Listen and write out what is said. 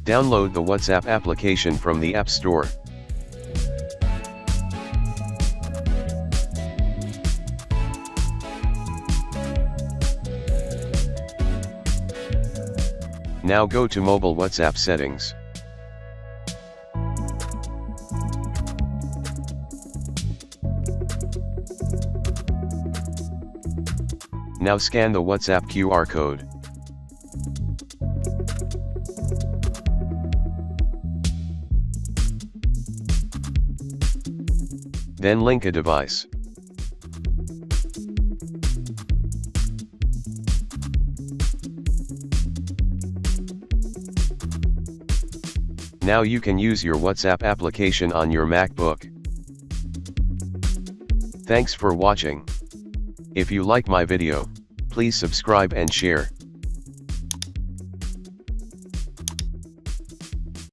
Download the WhatsApp application from the App Store. Now go to Mobile WhatsApp Settings. Now scan the WhatsApp QR code. Then link a device. Now you can use your WhatsApp application on your MacBook. Thanks for watching. If you like my video, please subscribe and share.